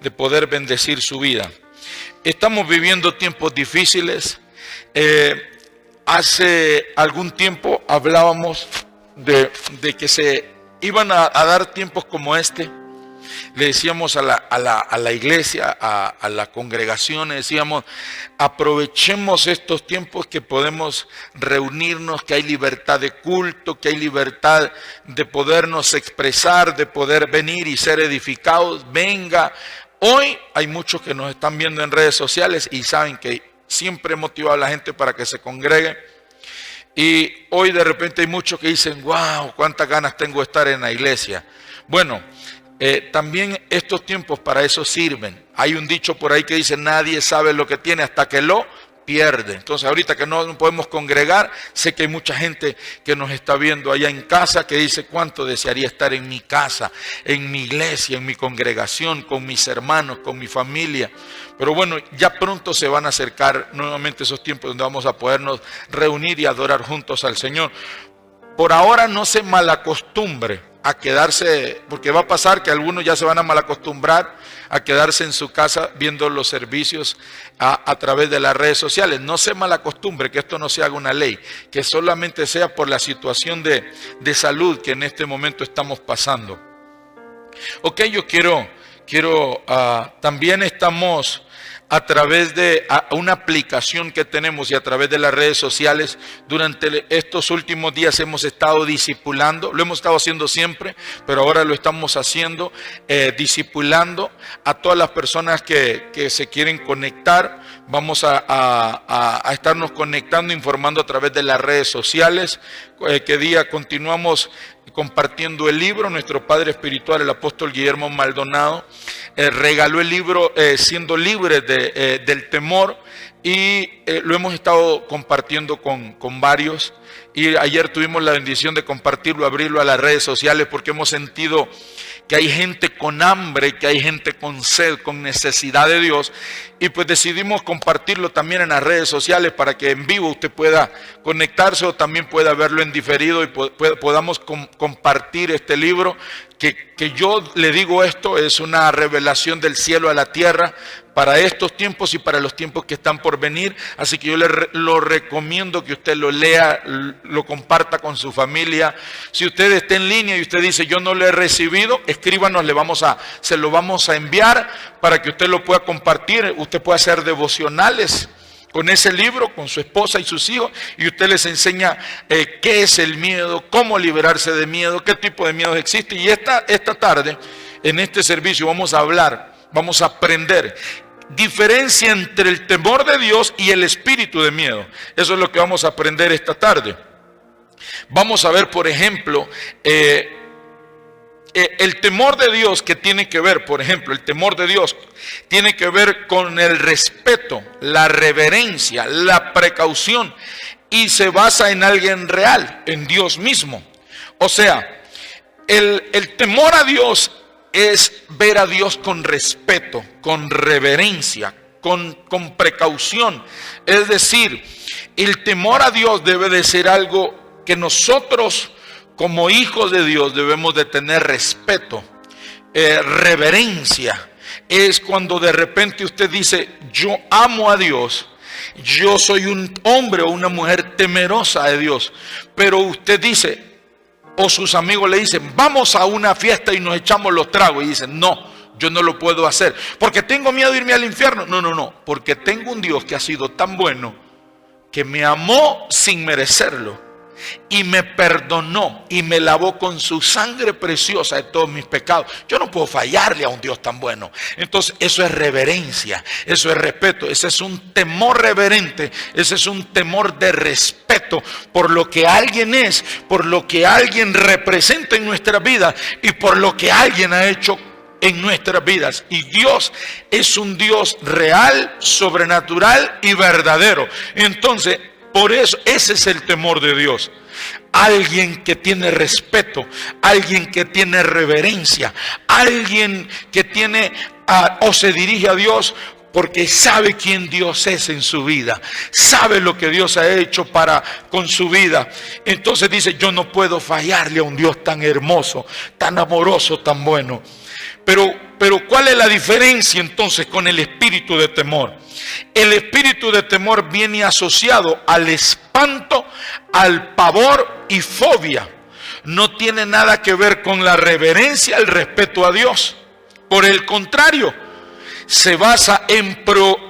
de poder bendecir su vida. Estamos viviendo tiempos difíciles. Hace algún tiempo hablábamos de que se iban a dar tiempos como este. Le decíamos a la iglesia, a la congregación, decíamos, aprovechemos estos tiempos que podemos reunirnos, que hay libertad de culto, que hay libertad de podernos expresar, de poder venir y ser edificados. Venga, hoy hay muchos que nos están viendo en redes sociales y saben que siempre he motivado a la gente para que se congregue. Y hoy de repente hay muchos que dicen, wow, cuántas ganas tengo de estar en la iglesia. Bueno, también estos tiempos para eso sirven. Hay un dicho por ahí que dice, nadie sabe lo que tiene hasta que lo pierde. Entonces ahorita que no podemos congregar, sé que hay mucha gente que nos está viendo allá en casa que dice, cuánto desearía estar en mi casa, en mi iglesia, en mi congregación, con mis hermanos, con mi familia. Pero bueno, ya pronto se van a acercar nuevamente esos tiempos donde vamos a podernos reunir y adorar juntos al Señor. Por ahora no se malacostumbre a quedarse, porque va a pasar que algunos ya se van a malacostumbrar a quedarse en su casa viendo los servicios a través de las redes sociales. No se malacostumbre, que esto no se haga una ley, que solamente sea por la situación de salud que en este momento estamos pasando. Ok, yo quiero también estamos a través de una aplicación que tenemos y a través de las redes sociales. Durante estos últimos días hemos estado discipulando, lo hemos estado haciendo siempre, pero ahora lo estamos haciendo, discipulando a todas las personas que se quieren conectar. Vamos a estarnos conectando, informando a través de las redes sociales. Que día continuamos compartiendo el libro. Nuestro padre espiritual, el apóstol Guillermo Maldonado, regaló el libro Siendo Libres del Temor, y lo hemos estado compartiendo con varios, y ayer tuvimos la bendición de compartirlo, abrirlo a las redes sociales, porque hemos sentido que hay gente con hambre, que hay gente con sed, con necesidad de Dios, y pues decidimos compartirlo también en las redes sociales para que en vivo usted pueda conectarse o también pueda verlo en diferido y podamos compartir este libro, que yo le digo, esto es una revelación del cielo a la tierra para estos tiempos y para los tiempos que están por venir. Así que yo lo recomiendo que usted lo lea, lo comparta con su familia. Si usted está en línea y usted dice, yo no lo he recibido, escríbanos, se lo vamos a enviar para que usted lo pueda compartir. Usted puede hacer devocionales con ese libro, con su esposa y sus hijos, y usted les enseña qué es el miedo, cómo liberarse de miedo, qué tipo de miedos existe. Y esta tarde, en este servicio, vamos a hablar, vamos a aprender diferencia entre el temor de Dios y el espíritu de miedo. Eso es lo que vamos a aprender esta tarde. Vamos a ver, por ejemplo, el temor de Dios, que tiene que ver, por ejemplo, el temor de Dios tiene que ver con el respeto, la reverencia, la precaución, y se basa en alguien real, en Dios mismo. O sea, el temor a Dios es ver a Dios con respeto, con reverencia, con precaución. Es decir, el temor a Dios debe de ser algo que nosotros como hijos de Dios debemos de tener respeto, reverencia. Es cuando de repente usted dice, yo amo a Dios, yo soy un hombre o una mujer temerosa de Dios, pero usted dice, o sus amigos le dicen, vamos a una fiesta y nos echamos los tragos, y dicen, no, yo no lo puedo hacer, porque tengo miedo de irme al infierno. No, porque tengo un Dios que ha sido tan bueno, que me amó sin merecerlo, y me perdonó y me lavó con su sangre preciosa de todos mis pecados. Yo no puedo fallarle a un Dios tan bueno. Entonces eso es reverencia, eso es respeto, ese es un temor reverente, ese es un temor de respeto por lo que alguien es, por lo que alguien representa en nuestra vida y por lo que alguien ha hecho en nuestras vidas. Y Dios es un Dios real, sobrenatural y verdadero. Entonces, por eso, ese es el temor de Dios. Alguien que tiene respeto, alguien que tiene reverencia, alguien que tiene o se dirige a Dios porque sabe quién Dios es en su vida, sabe lo que Dios ha hecho con su vida. Entonces dice, yo no puedo fallarle a un Dios tan hermoso, tan amoroso, tan bueno. Pero ¿cuál es la diferencia entonces con el espíritu de temor? El espíritu de temor viene asociado al espanto, al pavor y fobia. No tiene nada que ver con la reverencia, el respeto a Dios. Por el contrario, se basa en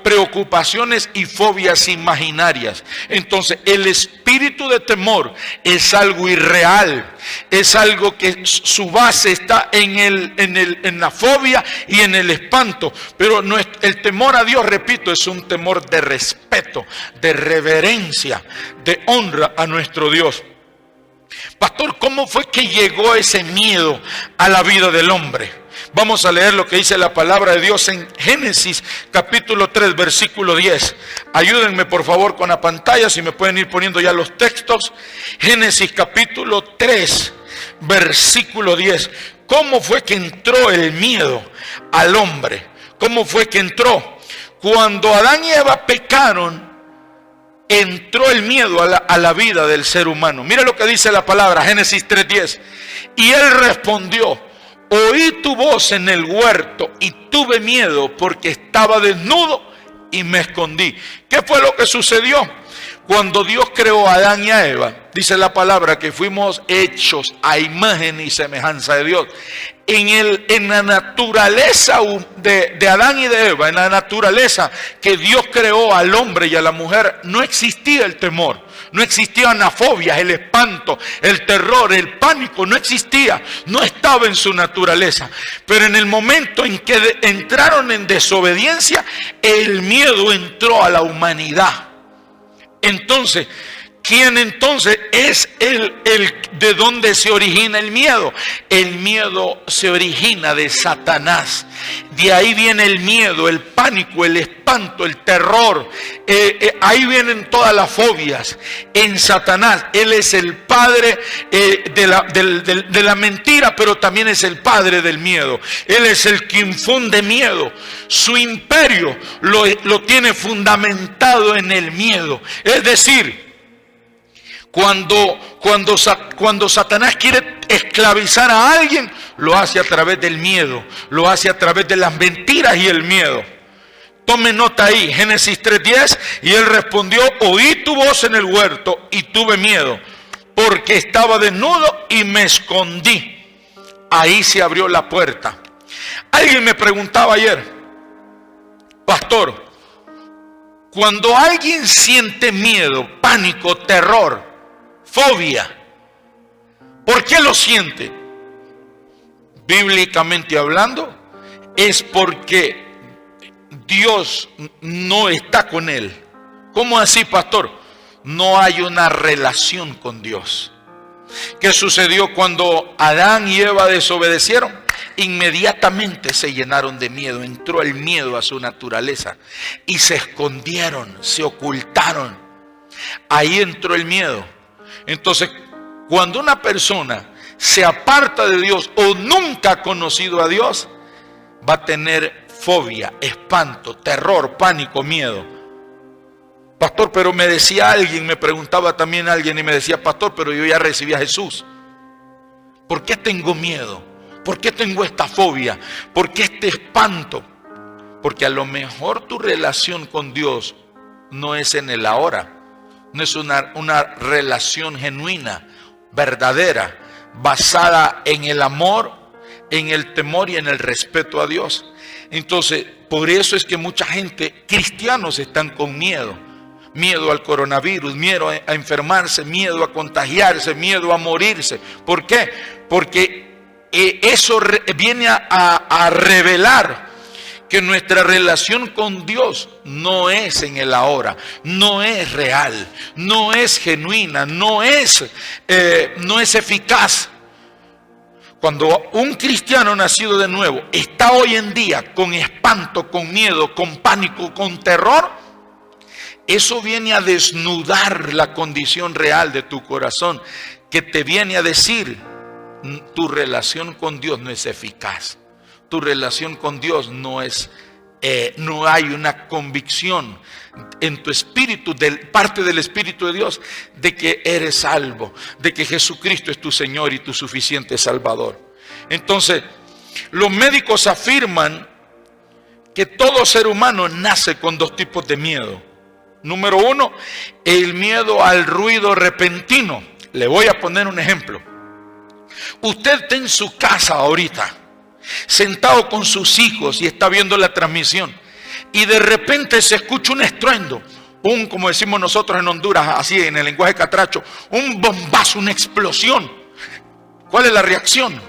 preocupaciones y fobias imaginarias. Entonces, el espíritu de temor es algo irreal, es algo que su base está en la fobia y en el espanto. Pero el temor a Dios, repito, es un temor de respeto, de reverencia, de honra a nuestro Dios. Pastor, ¿cómo fue que llegó ese miedo a la vida del hombre? Vamos a leer lo que dice la palabra de Dios en Génesis capítulo 3, versículo 10. Ayúdenme por favor con la pantalla, si me pueden ir poniendo ya los textos. Génesis capítulo 3, versículo 10. ¿Cómo fue que entró el miedo al hombre? ¿Cómo fue que entró? Cuando Adán y Eva pecaron, entró el miedo a la vida del ser humano. Mira lo que dice la palabra, Génesis 3:10. Y él respondió: oí tu voz en el huerto y tuve miedo porque estaba desnudo y me escondí. ¿Qué fue lo que sucedió? Cuando Dios creó a Adán y a Eva, dice la palabra que fuimos hechos a imagen y semejanza de Dios. En la naturaleza de Adán y de Eva, en la naturaleza que Dios creó al hombre y a la mujer, no existía el temor, no existían las fobias, el espanto, el terror, el pánico, no existía, no estaba en su naturaleza. Pero en el momento en que entraron en desobediencia, el miedo entró a la humanidad. Entonces, ¿quién entonces es de dónde se origina el miedo? El miedo se origina de Satanás. De ahí viene el miedo, el pánico, el espanto, el terror. Ahí vienen todas las fobias. En Satanás, él es el padre de la mentira, pero también es el padre del miedo. Él es el que infunde miedo. Su imperio lo tiene fundamentado en el miedo. Es decir, cuando Satanás quiere esclavizar a alguien, lo hace a través del miedo, lo hace a través de las mentiras y el miedo. Tome nota ahí, Génesis 3:10, y él respondió: oí tu voz en el huerto y tuve miedo, porque estaba desnudo y me escondí. Ahí se abrió la puerta. Alguien me preguntaba ayer: pastor, cuando alguien siente miedo, pánico, terror, fobia, ¿por qué lo siente? Bíblicamente hablando, es porque Dios no está con él. ¿Cómo así, pastor? No hay una relación con Dios. ¿Qué sucedió cuando Adán y Eva desobedecieron? Inmediatamente se llenaron de miedo, entró el miedo a su naturaleza y se escondieron, se ocultaron. Ahí entró el miedo. Entonces, cuando una persona se aparta de Dios o nunca ha conocido a Dios, va a tener fobia, espanto, terror, pánico, miedo. Pastor, pero me decía alguien, me preguntaba también alguien y me decía: pastor, pero yo ya recibí a Jesús. ¿Por qué tengo miedo? ¿Por qué tengo esta fobia? ¿Por qué este espanto? Porque a lo mejor tu relación con Dios no es en el ahora. No es una relación genuina, verdadera, basada en el amor, en el temor y en el respeto a Dios. Entonces, por eso es que mucha gente, cristianos, están con miedo. Miedo al coronavirus, miedo a enfermarse, miedo a contagiarse, miedo a morirse. ¿Por qué? Porque eso viene a revelar que nuestra relación con Dios no es en el ahora, no es real, no es genuina, no es eficaz. Cuando un cristiano nacido de nuevo está hoy en día con espanto, con miedo, con pánico, con terror, eso viene a desnudar la condición real de tu corazón, que te viene a decir: tu relación con Dios no es eficaz. Tu relación con Dios no hay una convicción en tu espíritu, parte del Espíritu de Dios, de que eres salvo, de que Jesucristo es tu Señor y tu suficiente Salvador. Entonces, Los médicos afirman que todo ser humano nace con dos tipos de miedo. Número uno, el miedo al ruido repentino. Le voy a poner un ejemplo. Usted está en su casa ahorita, sentado con sus hijos y está viendo la transmisión, y de repente se escucha un estruendo, como decimos nosotros en Honduras, así en el lenguaje catracho, un bombazo, una explosión. ¿Cuál es la reacción?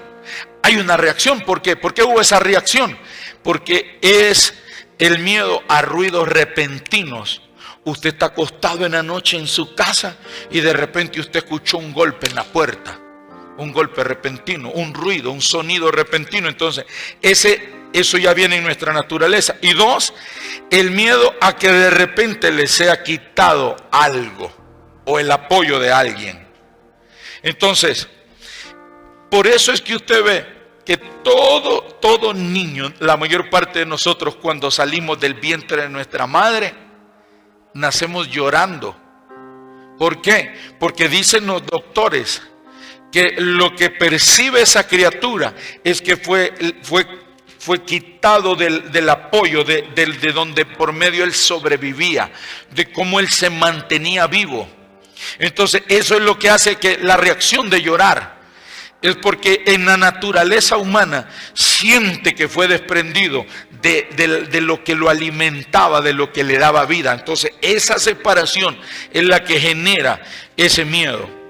Hay una reacción. ¿Por qué? ¿Por qué hubo esa reacción? Porque es el miedo a ruidos repentinos. Usted está acostado en la noche en su casa y de repente usted escuchó un golpe en la puerta. Un golpe repentino, un ruido, un sonido repentino. Entonces, eso ya viene en nuestra naturaleza. Y dos, el miedo a que de repente le sea quitado algo o el apoyo de alguien. Entonces, por eso es que usted ve que todo niño, la mayor parte de nosotros cuando salimos del vientre de nuestra madre, nacemos llorando. ¿Por qué? Porque dicen los doctores que lo que percibe esa criatura es que fue quitado del apoyo, de donde por medio él sobrevivía, de cómo él se mantenía vivo. Entonces eso es lo que hace que la reacción de llorar es porque en la naturaleza humana siente que fue desprendido de lo que lo alimentaba, de lo que le daba vida. Entonces esa separación es la que genera ese miedo.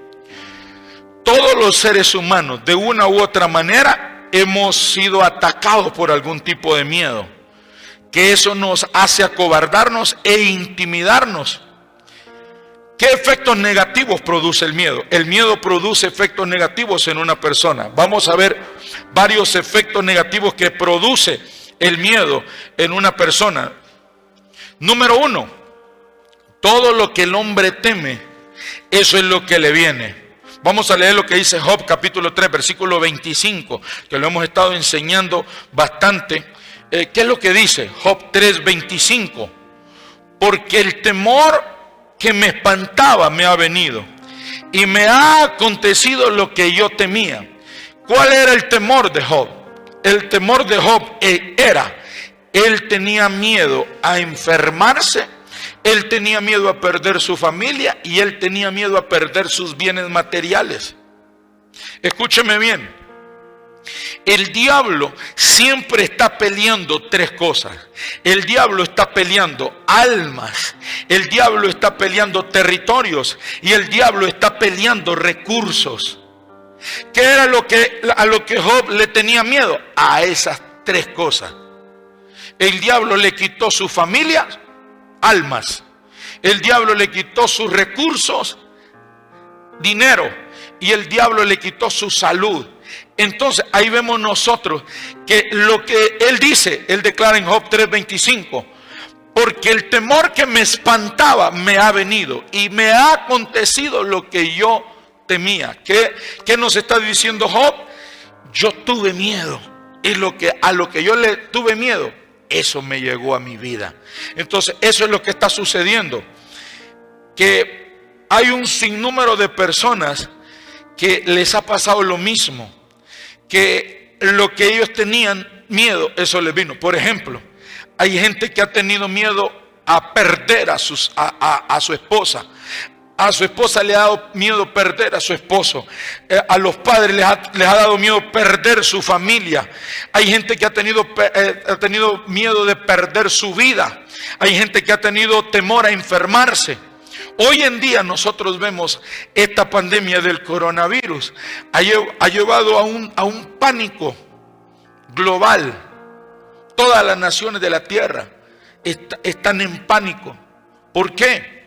Todos los seres humanos, de una u otra manera, hemos sido atacados por algún tipo de miedo, que eso nos hace acobardarnos e intimidarnos. ¿Qué efectos negativos produce el miedo? El miedo produce efectos negativos en una persona. Vamos a ver varios efectos negativos que produce el miedo en una persona. Número uno, todo lo que el hombre teme, eso es lo que le viene. Vamos a leer lo que dice Job capítulo 3, versículo 25, que lo hemos estado enseñando bastante. ¿Qué es lo que dice Job 3, 25? Porque el temor que me espantaba me ha venido y me ha acontecido lo que yo temía. ¿Cuál era el temor de Job? El temor de Job él tenía miedo a enfermarse, él tenía miedo a perder su familia y él tenía miedo a perder sus bienes materiales. Escúcheme bien. El diablo siempre está peleando tres cosas. El diablo está peleando almas, el diablo está peleando territorios y el diablo está peleando recursos. ¿Qué era a lo que Job le tenía miedo? A esas tres cosas. El diablo le quitó su familia, almas. El diablo le quitó sus recursos, dinero. Y el diablo le quitó su salud. Entonces ahí vemos nosotros que lo que él dice, él declara en Job 3:25, porque el temor que me espantaba me ha venido y me ha acontecido lo que yo temía. ¿Qué nos está diciendo Job? Yo tuve miedo y a lo que yo le tuve miedo, eso me llegó a mi vida. Entonces eso es lo que está sucediendo, que hay un sinnúmero de personas que les ha pasado lo mismo, que lo que ellos tenían miedo, eso les vino. Por ejemplo, hay gente que ha tenido miedo a perder a su esposa. A su esposa le ha dado miedo perder a su esposo. A los padres les ha dado miedo perder su familia. Hay gente que ha tenido miedo de perder su vida. Hay gente que ha tenido temor a enfermarse. Hoy en día nosotros vemos esta pandemia del coronavirus. Ha llevado a un pánico global. Todas las naciones de la tierra están en pánico. ¿Por qué?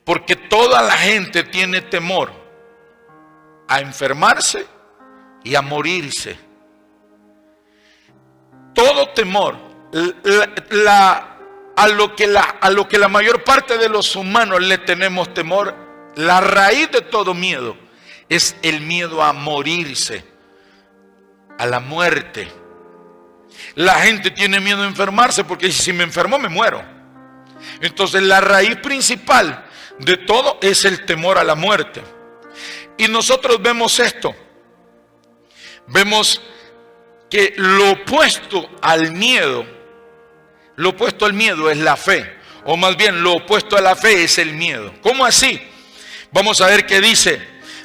Porque toda la gente tiene temor a enfermarse y a morirse. Todo temor, a lo que la mayor parte de los humanos le tenemos temor, la raíz de todo miedo es el miedo a morirse, a la muerte. La gente tiene miedo a enfermarse porque si me enfermo me muero. Entonces la raíz principal de todo es el temor a la muerte. Y nosotros vemos esto. Vemos que lo opuesto al miedo es la fe. O más bien, lo opuesto a la fe es el miedo. ¿Cómo así? Vamos a ver qué dice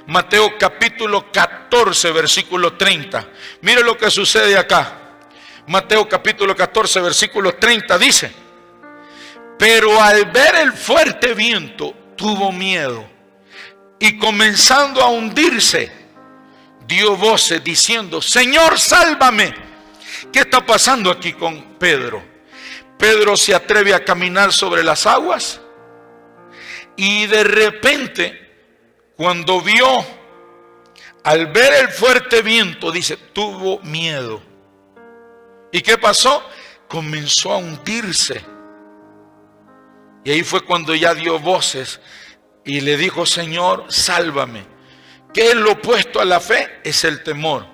Mateo capítulo 14, versículo 30. Mire lo que sucede acá. Mateo capítulo 14, versículo 30 dice: pero al ver el fuerte viento, tuvo miedo, y comenzando a hundirse, dio voces diciendo: Señor, sálvame. ¿Qué está pasando aquí con Pedro? Pedro se atreve a caminar sobre las aguas, y de repente, cuando vio, al ver el fuerte viento, dice, tuvo miedo. ¿Y qué pasó? Comenzó a hundirse. Y ahí fue cuando ya dio voces y le dijo: Señor, sálvame. ¿Qué es lo opuesto a la fe? Es el temor.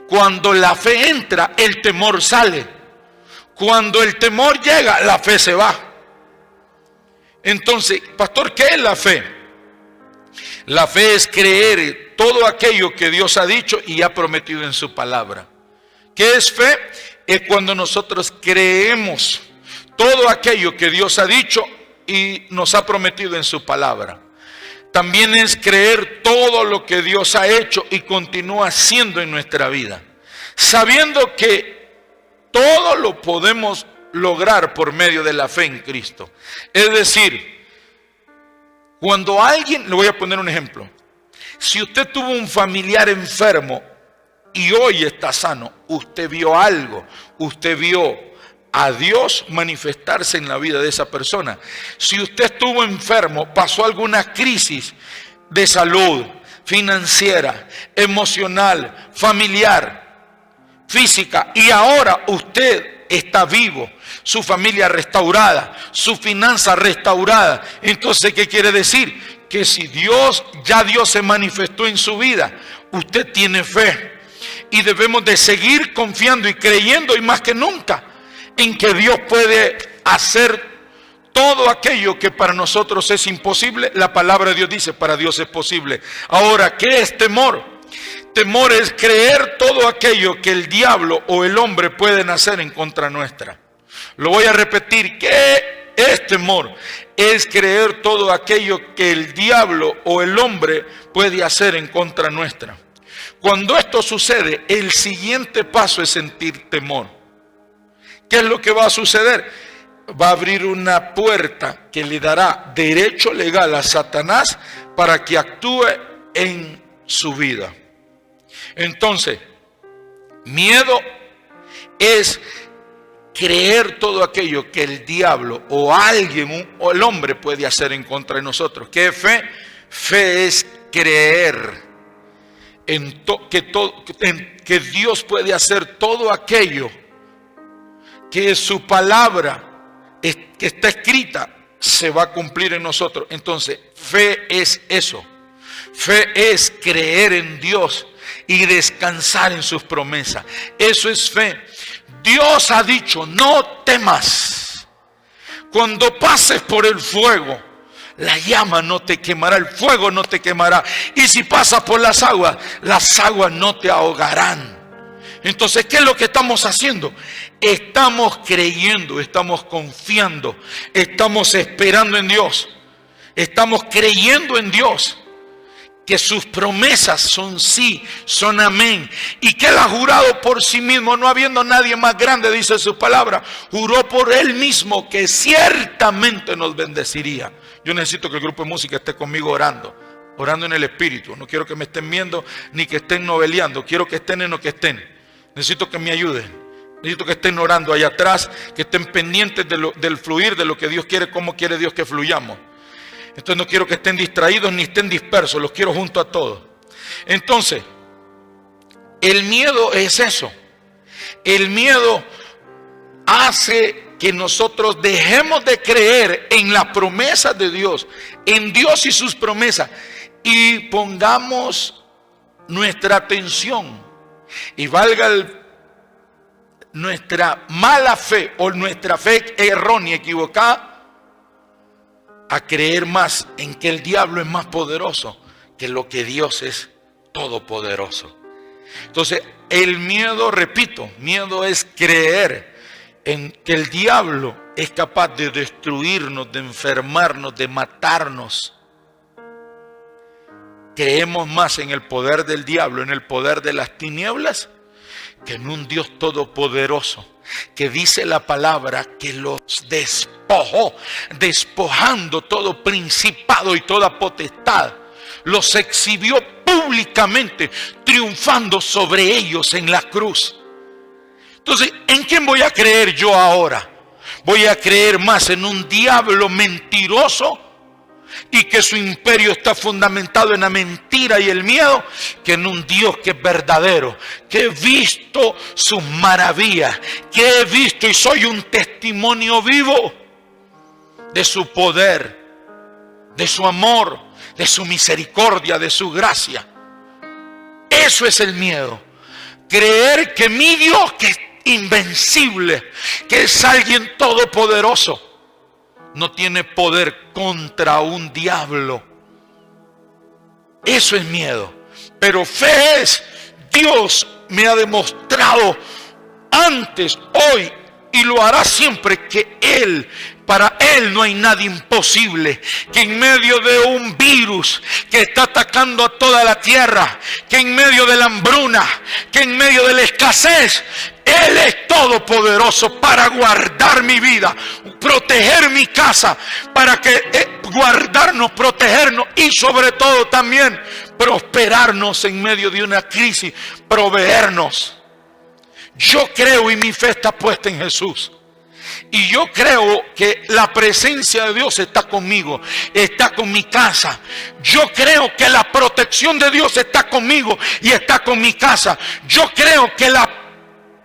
Cuando la fe entra, el temor sale. Cuando el temor llega, la fe se va. Entonces, pastor, ¿qué es la fe? La fe es creer todo aquello que Dios ha dicho y ha prometido en su palabra. ¿Qué es fe? Es cuando nosotros creemos todo aquello que Dios ha dicho y nos ha prometido en su palabra. También es creer todo lo que Dios ha hecho y continúa haciendo en nuestra vida, sabiendo que todo lo podemos lograr por medio de la fe en Cristo. Es decir, cuando alguien, le voy a poner un ejemplo, si usted tuvo un familiar enfermo y hoy está sano, usted vio algo, usted vio a Dios manifestarse en la vida de esa persona. Si usted estuvo enfermo, pasó alguna crisis de salud, financiera, emocional, familiar, física, y ahora usted está vivo, su familia restaurada, su finanza restaurada. Entonces, ¿qué quiere decir? Que si Dios se manifestó en su vida, usted tiene fe. Y debemos de seguir confiando y creyendo, y más que nunca, en que Dios puede hacer todo aquello que para nosotros es imposible. La palabra de Dios dice: para Dios es posible. Ahora, ¿qué es temor? Temor es creer todo aquello que el diablo o el hombre pueden hacer en contra nuestra. Lo voy a repetir. ¿Qué es temor? Es creer todo aquello que el diablo o el hombre puede hacer en contra nuestra. Cuando esto sucede, el siguiente paso es sentir temor. ¿Qué es lo que va a suceder? Va a abrir una puerta que le dará derecho legal a Satanás para que actúe en su vida. Entonces, miedo es creer todo aquello que el diablo o alguien o el hombre puede hacer en contra de nosotros. ¿Qué es fe? Fe es creer que Dios puede hacer todo aquello que su palabra que está escrita se va a cumplir en nosotros. Entonces, fe es eso. Fe es creer en Dios y descansar en sus promesas. Eso es fe. Dios ha dicho: no temas. Cuando pases por el fuego, la llama no te quemará, el fuego no te quemará. Y si pasas por las aguas no te ahogarán. Entonces, ¿qué es lo que estamos haciendo? Estamos creyendo, estamos confiando, estamos esperando en Dios, estamos creyendo en Dios, que sus promesas son sí, son amén, y que Él ha jurado por sí mismo, no habiendo nadie más grande, dice su palabra, juró por Él mismo que ciertamente nos bendeciría. Yo necesito que el grupo de música esté conmigo orando en el Espíritu. No quiero que me estén viendo ni que estén noveleando, quiero que estén en lo que estén. Necesito que me ayuden, necesito que estén orando allá atrás, que estén pendientes del fluir de lo que Dios quiere, cómo quiere Dios que fluyamos. Entonces no quiero que estén distraídos ni estén dispersos, los quiero junto a todos. Entonces, el miedo es eso. El miedo hace que nosotros dejemos de creer en las promesas de Dios, en Dios y sus promesas, y pongamos nuestra atención y nuestra mala fe o nuestra fe errónea, equivocada, a creer más en que el diablo es más poderoso que lo que Dios es todopoderoso. Entonces, el miedo, repito, miedo es creer en que el diablo es capaz de destruirnos, de enfermarnos, de matarnos. Creemos más en el poder del diablo, en el poder de las tinieblas, que en un Dios todopoderoso, que dice la palabra que los despojó, despojando todo principado y toda potestad, los exhibió públicamente, triunfando sobre ellos en la cruz. Entonces, ¿en quién voy a creer yo ahora? Voy a creer más en un diablo mentiroso y que su imperio está fundamentado en la mentira y el miedo, que en un Dios que es verdadero, que he visto sus maravillas, que he visto y soy un testimonio vivo de su poder, de su amor, de su misericordia, de su gracia. Eso es el miedo. Creer que mi Dios, que es invencible, que es alguien todopoderoso, no tiene poder contra un diablo. Eso es miedo. Pero fe es: Dios me ha demostrado antes, hoy, y lo hará siempre, que para Él no hay nada imposible. Que en medio de un virus que está atacando a toda la tierra, que en medio de la hambruna, que en medio de la escasez, Él es todopoderoso para guardar mi vida, proteger mi casa, para que guardarnos, protegernos y sobre todo también prosperarnos en medio de una crisis, proveernos. Yo creo y mi fe está puesta en Jesús. Y yo creo que la presencia de Dios está conmigo, está con mi casa. Yo creo que la protección de Dios está conmigo y está con mi casa. Yo creo que la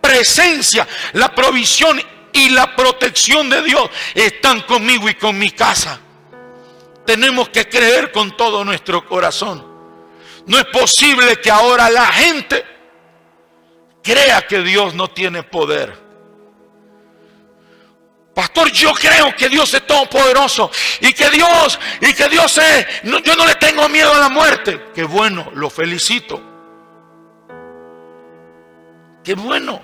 presencia, la provisión y la protección de Dios están conmigo y con mi casa. Tenemos que creer con todo nuestro corazón. No es posible que ahora la gente crea que Dios no tiene poder. Pastor, yo creo que Dios es todopoderoso y que Dios es, yo no le tengo miedo a la muerte. Qué bueno, lo felicito. Qué bueno,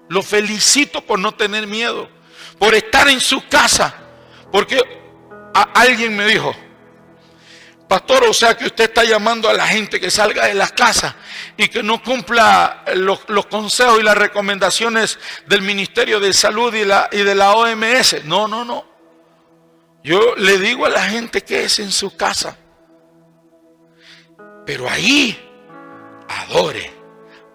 lo felicito por no tener miedo, por estar en su casa. Porque alguien me dijo: pastor, o sea que usted está llamando a la gente que salga de las casas y que no cumpla los consejos y las recomendaciones del Ministerio de Salud y de la OMS. No. Yo le digo a la gente que es en su casa. Pero ahí, adore,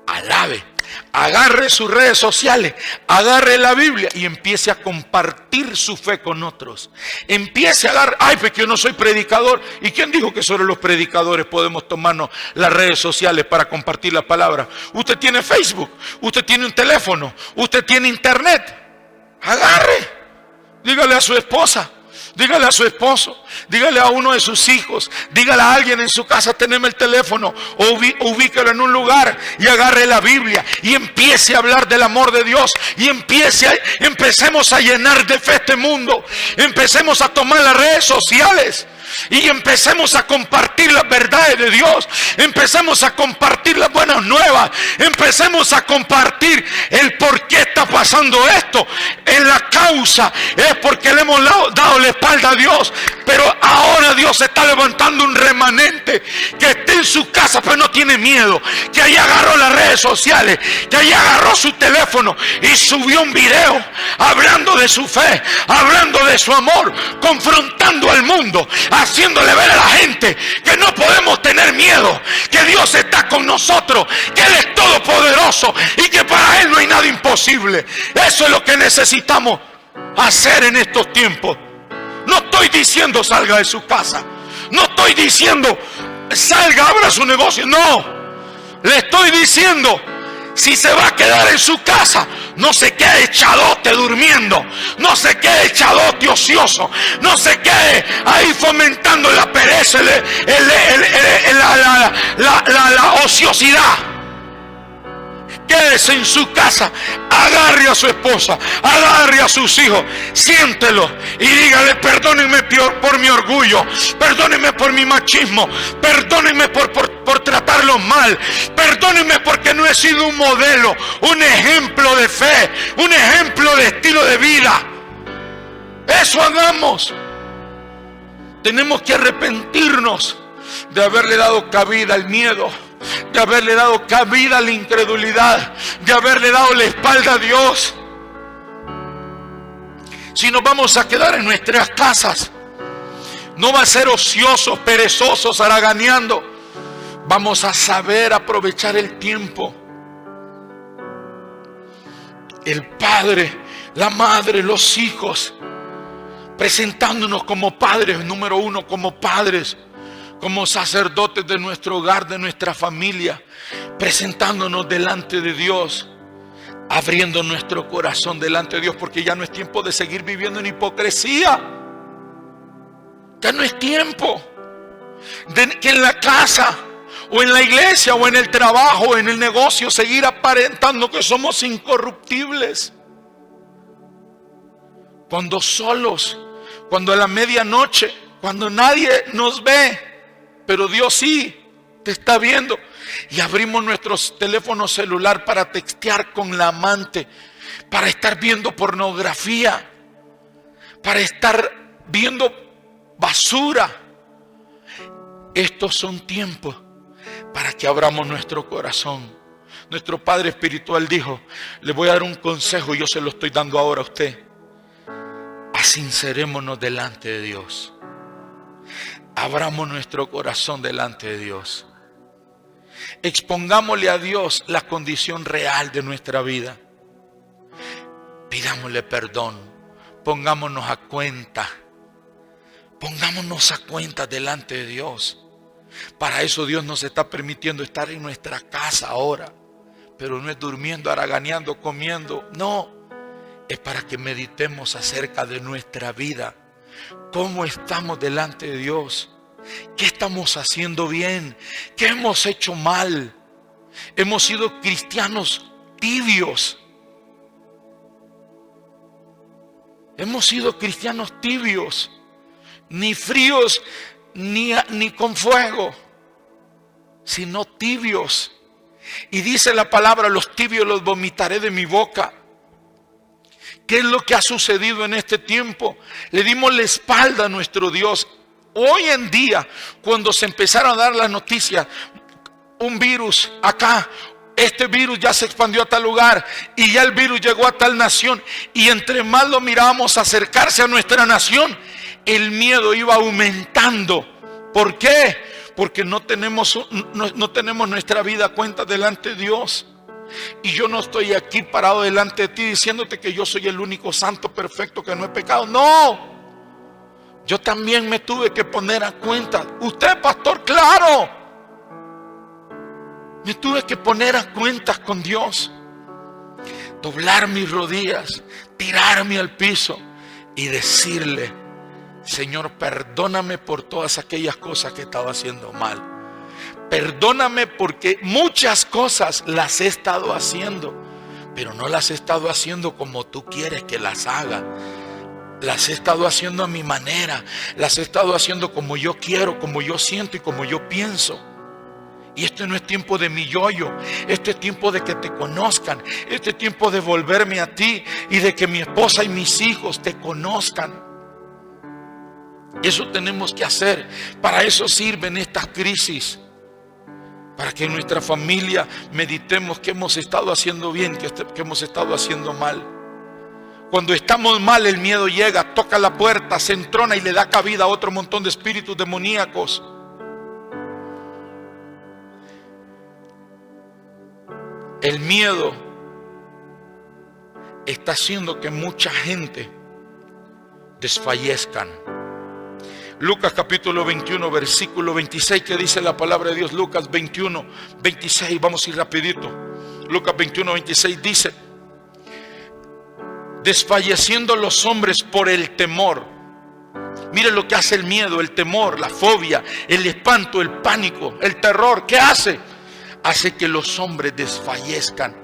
alabe, agarre sus redes sociales, agarre la Biblia y empiece a compartir su fe con otros. Empiece a dar, porque yo no soy predicador. ¿Y quién dijo que solo los predicadores podemos tomarnos las redes sociales para compartir la palabra? Usted tiene Facebook, usted tiene un teléfono, usted tiene internet. Agarre, dígale a su esposa, dígale a su esposo, dígale a uno de sus hijos, dígale a alguien en su casa: teneme el teléfono, o ubíquelo en un lugar y agarre la Biblia y empiece a hablar del amor de Dios y empecemos a llenar de fe este mundo. Empecemos a tomar las redes sociales y empecemos a compartir las verdades de Dios. Empecemos a compartir las buenas nuevas. Empecemos a compartir el por qué está pasando esto. En la causa es porque le hemos dado la espalda a Dios. Pero ahora Dios está levantando un remanente que esté en su casa pero no tiene miedo, que ahí agarró las redes sociales, que ahí agarró su teléfono y subió un video hablando de su fe, hablando de su amor, confrontando al mundo, haciéndole ver a la gente que no podemos tener miedo, que Dios está con nosotros, que Él es todopoderoso y que para Él no hay nada imposible. Eso es lo que necesitamos hacer en estos tiempos. No estoy diciendo salga de su casa, no estoy diciendo salga, abra su negocio, no. Le estoy diciendo: si se va a quedar en su casa, no se quede echadote durmiendo, no se quede echadote ocioso, no se quede ahí fomentando la pereza, la ociosidad. Quédese en su casa, agarre a su esposa, agarre a sus hijos, siéntelo y dígale: perdónenme por mi orgullo, perdónenme por mi machismo, perdónenme por tratar haciéndolo mal. Perdónenme porque no he sido un modelo, un ejemplo de fe, un ejemplo de estilo de vida. Eso hagamos. Tenemos que arrepentirnos de haberle dado cabida al miedo, de haberle dado cabida a la incredulidad, de haberle dado la espalda a Dios. Si nos vamos a quedar en nuestras casas, no va a ser ociosos, perezosos, haraganeando. Vamos a saber aprovechar el tiempo. El padre, la madre, los hijos, presentándonos como padres, número uno, como padres, como sacerdotes de nuestro hogar, de nuestra familia, presentándonos delante de Dios, abriendo nuestro corazón delante de Dios, porque ya no es tiempo de seguir viviendo en hipocresía. Ya no es tiempo de que en la casa o en la iglesia o en el trabajo o en el negocio seguir aparentando que somos incorruptibles. Cuando solos, cuando a la medianoche, cuando nadie nos ve, pero Dios sí te está viendo, y abrimos nuestros teléfonos celular para textear con la amante, para estar viendo pornografía, para estar viendo basura. Estos son tiempos para que abramos nuestro corazón. Nuestro Padre Espiritual dijo: le voy a dar un consejo y yo se lo estoy dando ahora a usted. Asincerémonos delante de Dios. Abramos nuestro corazón delante de Dios. Expongámosle a Dios la condición real de nuestra vida. Pidámosle perdón. Pongámonos a cuenta. Pongámonos a cuenta delante de Dios. Para eso Dios nos está permitiendo estar en nuestra casa ahora. Pero no es durmiendo, haraganeando, comiendo. No. Es para que meditemos acerca de nuestra vida. ¿Cómo estamos delante de Dios? ¿Qué estamos haciendo bien? ¿Qué hemos hecho mal? Hemos sido cristianos tibios. Hemos sido cristianos tibios. Ni fríos ni con fuego, sino tibios. Y dice la palabra: los tibios los vomitaré de mi boca. ¿Qué es lo que ha sucedido en este tiempo? Le dimos la espalda a nuestro Dios. Hoy en día, cuando se empezaron a dar las noticias, un virus acá, este virus ya se expandió a tal lugar y ya el virus llegó a tal nación, y entre más lo mirábamos acercarse a nuestra nación, el miedo iba aumentando. ¿Por qué? Porque no tenemos nuestra vida a cuenta delante de Dios. Y yo no estoy aquí parado delante de ti diciéndote que yo soy el único santo perfecto que no he pecado. No. Yo también me tuve que poner a cuenta. Usted, pastor, claro. Me tuve que poner a cuentas con Dios. Doblar mis rodillas, tirarme al piso y decirle: Señor, perdóname por todas aquellas cosas que estaba haciendo mal. Perdóname porque muchas cosas las he estado haciendo, pero no las he estado haciendo como tú quieres que las haga. Las he estado haciendo a mi manera. Las he estado haciendo como yo quiero, como yo siento y como yo pienso. Y este no es tiempo de mi yo-yo. Este es tiempo de que te conozcan. Este es tiempo de volverme a ti y de que mi esposa y mis hijos te conozcan. Eso tenemos que hacer. Para eso sirven estas crisis. Para que en nuestra familia meditemos qué hemos estado haciendo bien, qué hemos estado haciendo mal. Cuando estamos mal, el miedo llega, toca la puerta, se entrona y le da cabida a otro montón de espíritus demoníacos. El miedo está haciendo que mucha gente desfallezcan. Lucas capítulo 21, versículo 26, que dice la palabra de Dios. Lucas 21, 26, vamos a ir rapidito. Lucas 21, 26 dice: desfalleciendo los hombres por el temor. Mire lo que hace el miedo, el temor, la fobia, el espanto, el pánico, el terror. ¿Qué hace? Hace que los hombres desfallezcan.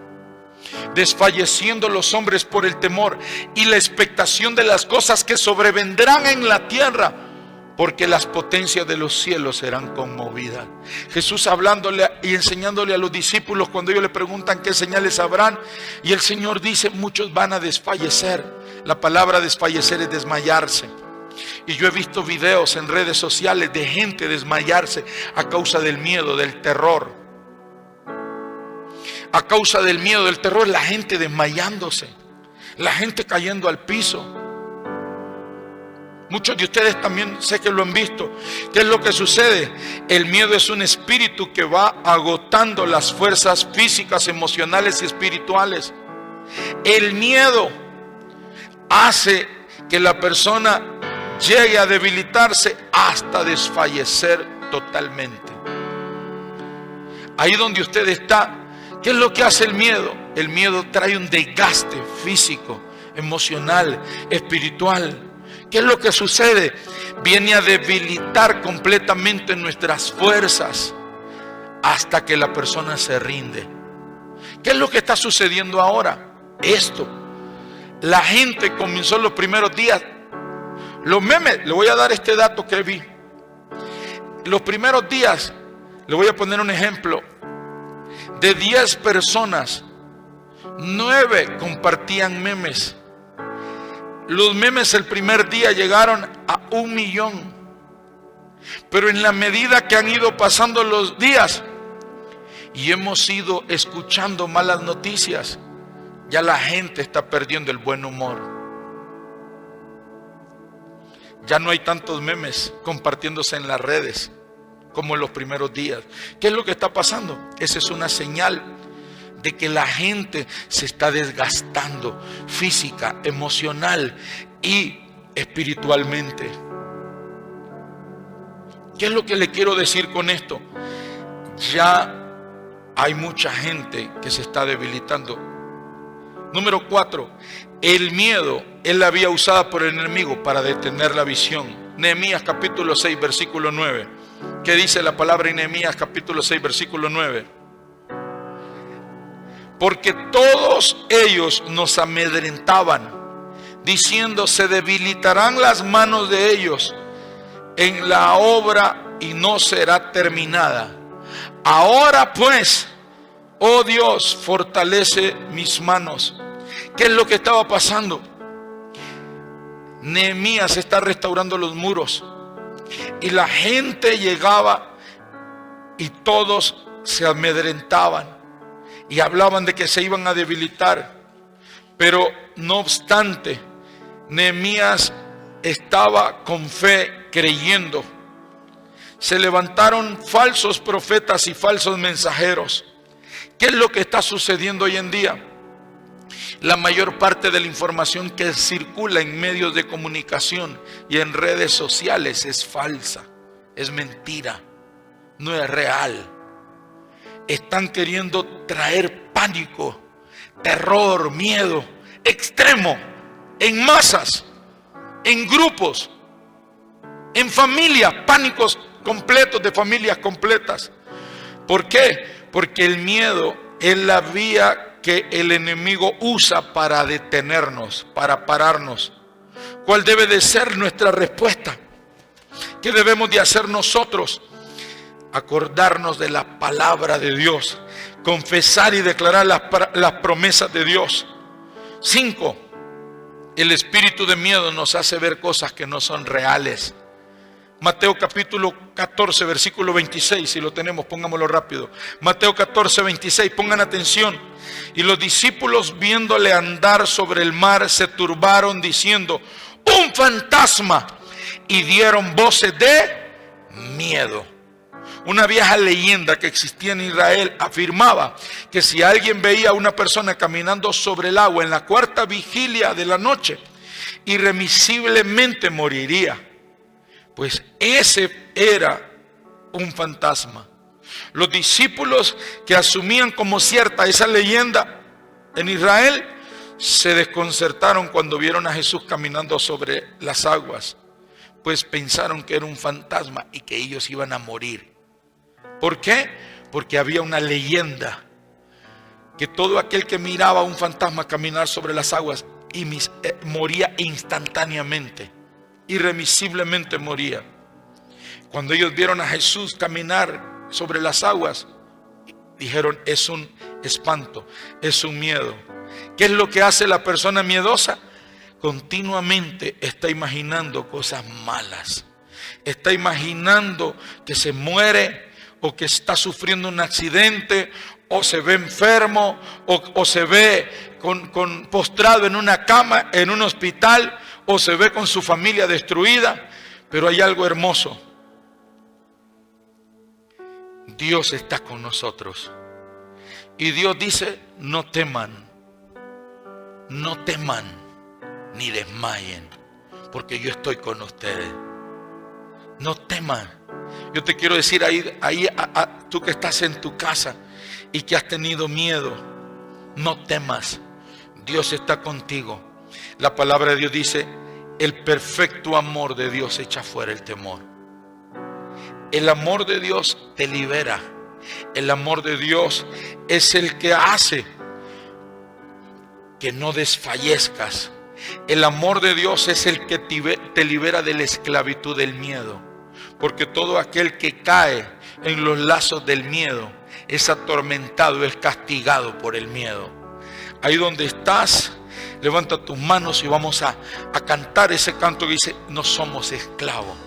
Desfalleciendo los hombres por el temor y la expectación de las cosas que sobrevendrán en la tierra, porque las potencias de los cielos serán conmovidas. Jesús hablándole y enseñándole a los discípulos cuando ellos le preguntan qué señales habrán, y el Señor dice: muchos van a desfallecer. La palabra desfallecer es desmayarse. Y yo he visto videos en redes sociales de gente desmayarse a causa del miedo, del terror. A causa del miedo, del terror, la gente desmayándose, la gente cayendo al piso. Muchos de ustedes también sé que lo han visto. ¿Qué es lo que sucede? El miedo es un espíritu que va agotando las fuerzas físicas, emocionales y espirituales. El miedo hace que la persona llegue a debilitarse hasta desfallecer totalmente. Ahí donde usted está, ¿qué es lo que hace el miedo? El miedo trae un desgaste físico, emocional, espiritual. ¿Qué es lo que sucede? Viene a debilitar completamente nuestras fuerzas hasta que la persona se rinde. ¿Qué es lo que está sucediendo ahora? Esto. La gente comenzó los primeros días. Los memes, le voy a dar este dato que vi. Los primeros días, le voy a poner un ejemplo. De 10 personas, 9 compartían memes. Los memes el primer día llegaron a 1 millón. Pero en la medida que han ido pasando los días y hemos ido escuchando malas noticias, ya la gente está perdiendo el buen humor. Ya no hay tantos memes compartiéndose en las redes como en los primeros días. ¿Qué es lo que está pasando? Esa es una señal de que la gente se está desgastando física, emocional y espiritualmente. ¿Qué es lo que le quiero decir con esto? Ya hay mucha gente que se está debilitando. Número 4, el miedo es la vía usada por el enemigo para detener la visión. Nehemías capítulo 6 versículo 9. ¿Qué dice la palabra en Nehemías capítulo 6 versículo 9? Porque todos ellos nos amedrentaban, diciendo: se debilitarán las manos de ellos en la obra y no será terminada. Ahora pues, oh Dios, fortalece mis manos. ¿Qué es lo que estaba pasando? Nehemías está restaurando los muros y la gente llegaba y todos se amedrentaban y hablaban de que se iban a debilitar. Pero no obstante, Nehemías estaba con fe creyendo. Se levantaron falsos profetas y falsos mensajeros. ¿Qué es lo que está sucediendo hoy en día? La mayor parte de la información que circula en medios de comunicación y en redes sociales es falsa, es mentira, no es real. Están queriendo traer pánico, terror, miedo extremo en masas, en grupos, en familias, pánicos completos de familias completas. ¿Por qué? Porque el miedo es la vía que el enemigo usa para detenernos, para pararnos. ¿Cuál debe de ser nuestra respuesta? ¿Qué debemos de hacer nosotros? Acordarnos de la palabra de Dios, confesar y declarar las promesas de Dios. 5. El espíritu de miedo nos hace ver cosas que no son reales. Mateo capítulo 14 versículo 26, si lo tenemos pongámoslo rápido. Mateo 14 26, pongan atención. Y los discípulos viéndole andar sobre el mar se turbaron diciendo: ¡un fantasma! Y dieron voces de miedo. Una vieja leyenda que existía en Israel afirmaba que si alguien veía a una persona caminando sobre el agua en la cuarta vigilia de la noche, irremisiblemente moriría. Pues ese era un fantasma. Los discípulos que asumían como cierta esa leyenda en Israel se desconcertaron cuando vieron a Jesús caminando sobre las aguas, pues pensaron que era un fantasma y que ellos iban a morir. ¿Por qué? Porque había una leyenda que todo aquel que miraba a un fantasma caminar sobre las aguas moría instantáneamente, irremisiblemente moría. Cuando ellos vieron a Jesús caminar sobre las aguas, dijeron: es un espanto, es un miedo. ¿Qué es lo que hace la persona miedosa? Continuamente está imaginando cosas malas. Está imaginando que se muere, o que está sufriendo un accidente, o se ve enfermo, o se ve postrado en una cama, en un hospital, o se ve con su familia destruida. Pero hay algo hermoso. Dios está con nosotros. Y Dios dice: no teman, no teman, ni desmayen, porque yo estoy con ustedes. No teman. Yo te quiero decir ahí tú que estás en tu casa y que has tenido miedo, no temas. Dios está contigo. La palabra de Dios dice: el perfecto amor de Dios echa fuera el temor. El amor de Dios te libera. El amor de Dios es el que hace que no desfallezcas. El amor de Dios es el que te libera de la esclavitud del miedo. Porque todo aquel que cae en los lazos del miedo es atormentado, es castigado por el miedo. Ahí donde estás, levanta tus manos y vamos a cantar ese canto que dice: no somos esclavos.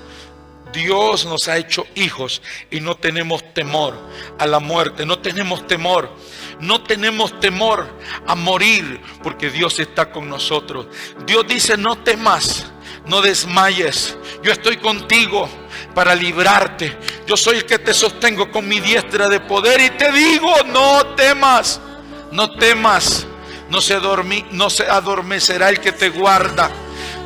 Dios nos ha hecho hijos y no tenemos temor a la muerte, no tenemos temor. No tenemos temor a morir, porque Dios está con nosotros. Dios dice: no temas, no desmayes. Yo estoy contigo para librarte. Yo soy el que te sostengo con mi diestra de poder y te digo: no temas, no temas. No se adormecerá el que te guarda.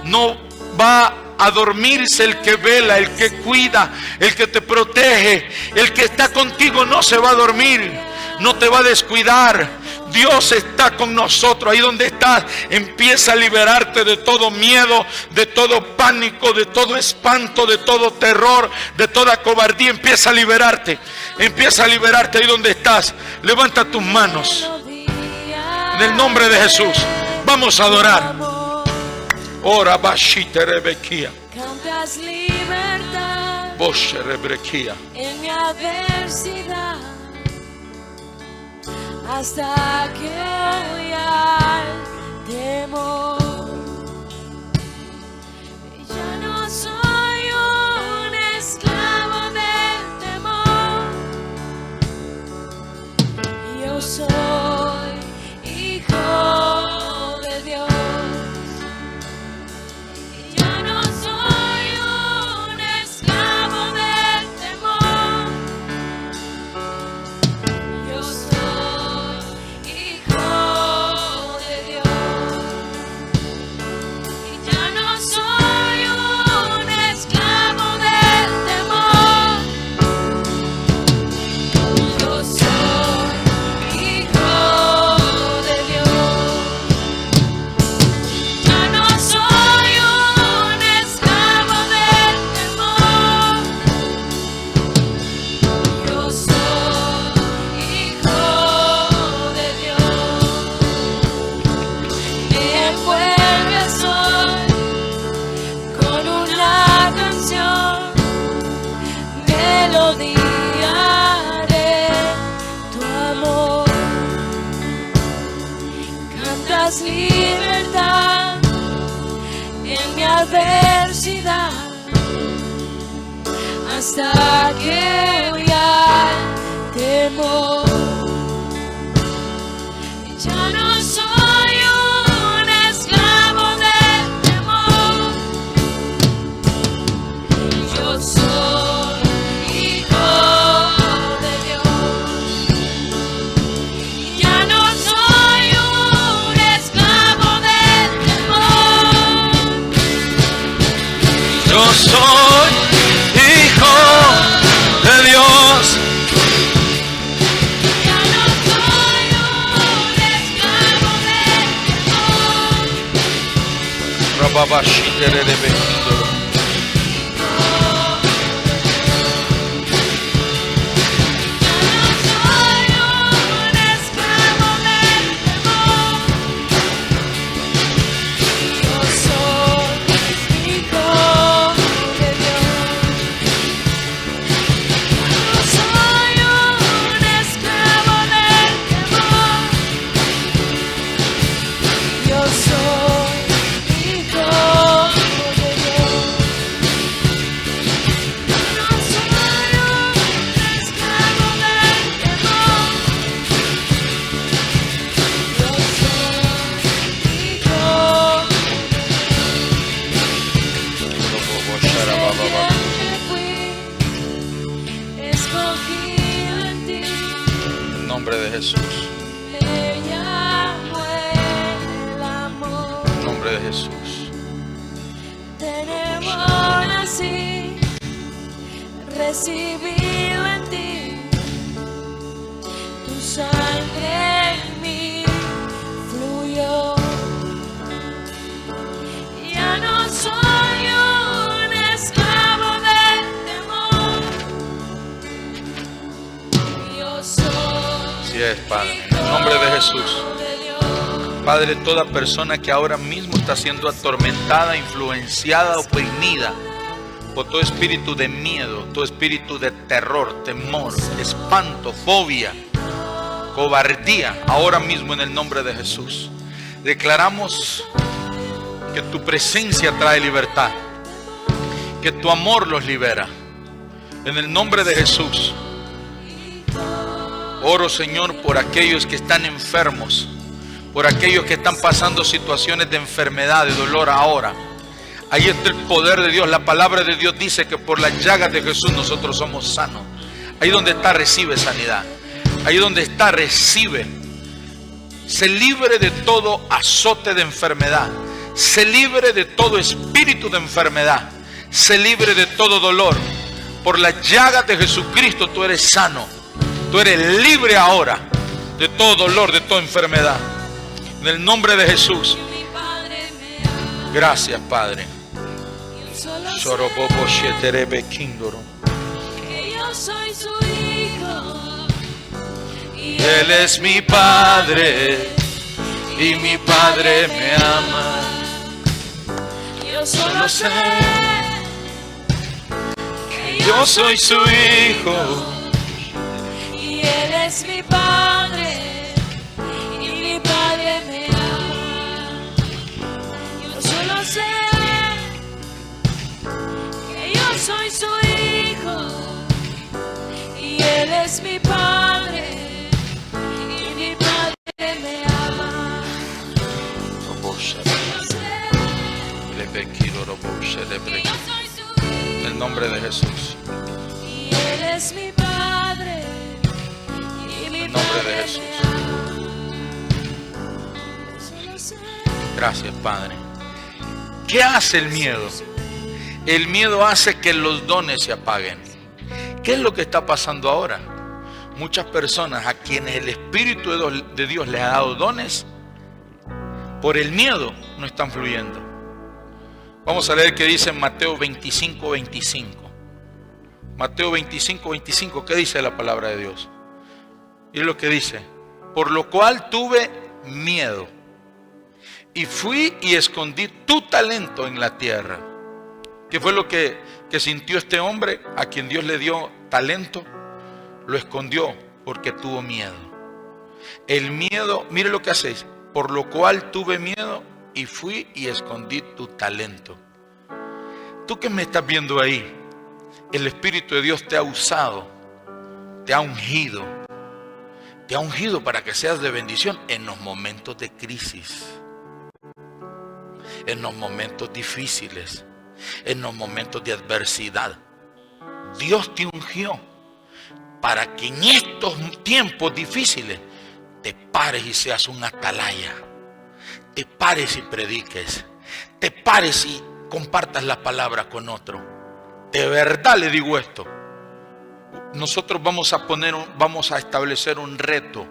No va a dormirse el que vela, el que cuida, el que te protege. El que está contigo no se va a dormir, no te va a descuidar. Dios está con nosotros. Ahí donde estás, empieza a liberarte de todo miedo, de todo pánico, de todo espanto, de todo terror, de toda cobardía. Empieza a liberarte. Empieza a liberarte ahí donde estás. Levanta tus manos. En el nombre de Jesús, vamos a adorar. Ora bashite rebequía. Cantas libertad Boshe rebrequía. en mi adversidad, hasta que huya el temor. Ya no soy un esclavo del temor. Yo soy hijo de Dios. Ya no soy un esclavo del temor. Yo soy hijo de Dios. Y ya no soy un esclavo del temor. Yo soy hijo de Dios. Ya no soy un esclavo del temor. Yo soy hijo de Dios. Me envuelve el sol con una canción, melodía de tu amor. Cantas libertad en mi adversidad, hasta que huya el temor. Ya no soy un esclavo del temor. Yo soy hijo de Dios. Ya no soy un esclavo del temor. Yo soy hijo de Dios. Ya no soy un esclavo del temor. Rababashite rebequía. Soy un esclavo del temor. Yo soy hijo de Dios. nombre de Jesús. Le llamo el amor. En nombre de Jesús. Tenemos así recibido en ti tu sangre en mí fluyó. Ya no soy un esclavo del temor. Yo soy. Así es, Padre. En el nombre de Jesús. Padre, toda persona que ahora mismo está siendo atormentada, influenciada, oprimida por todo espíritu de miedo, todo espíritu de terror, temor, espanto, fobia, cobardía, ahora mismo en el nombre de Jesús, declaramos que tu presencia trae libertad, que tu amor los libera. En el nombre de Jesús, oro, Señor, por aquellos que están enfermos, por aquellos que están pasando situaciones de enfermedad, de dolor ahora. Ahí está el poder de Dios. La palabra de Dios dice que por las llagas de Jesús nosotros somos sanos. Ahí donde está, recibe sanidad. Ahí donde está, recibe. Se libre de todo azote de enfermedad. Se libre de todo espíritu de enfermedad. Se libre de todo dolor. Por las llagas de Jesucristo tú eres sano. Tú eres libre ahora de todo dolor, de toda enfermedad. En el nombre de Jesús. Gracias, Padre. Que yo soy su hijo. Y Él es mi Padre y mi Padre me ama. yo solo sé que Yo soy su hijo. y Él es mi Padre y mi Padre me ama. Yo solo sé que yo soy su hijo y Él es mi Padre y mi Padre me ama. Yo sé que yo soy su hijo En el nombre de Jesús. y Él es mi Padre y mi En el nombre de Padre Jesús. me ama. Yo solo sé. Gracias, Padre. ¿Qué hace el miedo? El miedo hace que los dones se apaguen. ¿Qué es lo que está pasando ahora? Muchas personas a quienes el Espíritu de Dios les ha dado dones, por el miedo no están fluyendo. Vamos a leer qué dice en Mateo 25, 25. Mateo 25, 25, ¿qué dice la palabra de Dios? Y es lo que dice: por lo cual tuve miedo y fui y escondí tu talento en la tierra. ¿Qué fue lo que sintió este hombre a quien Dios le dio talento? Lo escondió porque tuvo miedo. El miedo, mire lo que hacéis: por lo cual tuve miedo y fui y escondí tu talento. Tú que me estás viendo ahí, el Espíritu de Dios te ha usado, te ha ungido para que seas de bendición en los momentos de crisis, en los momentos difíciles, en los momentos de adversidad. Dios te ungió para que en estos tiempos difíciles te pares y seas un atalaya, te pares y prediques, te pares y compartas la palabra con otro. De verdad le digo esto. Nosotros vamos a establecer un reto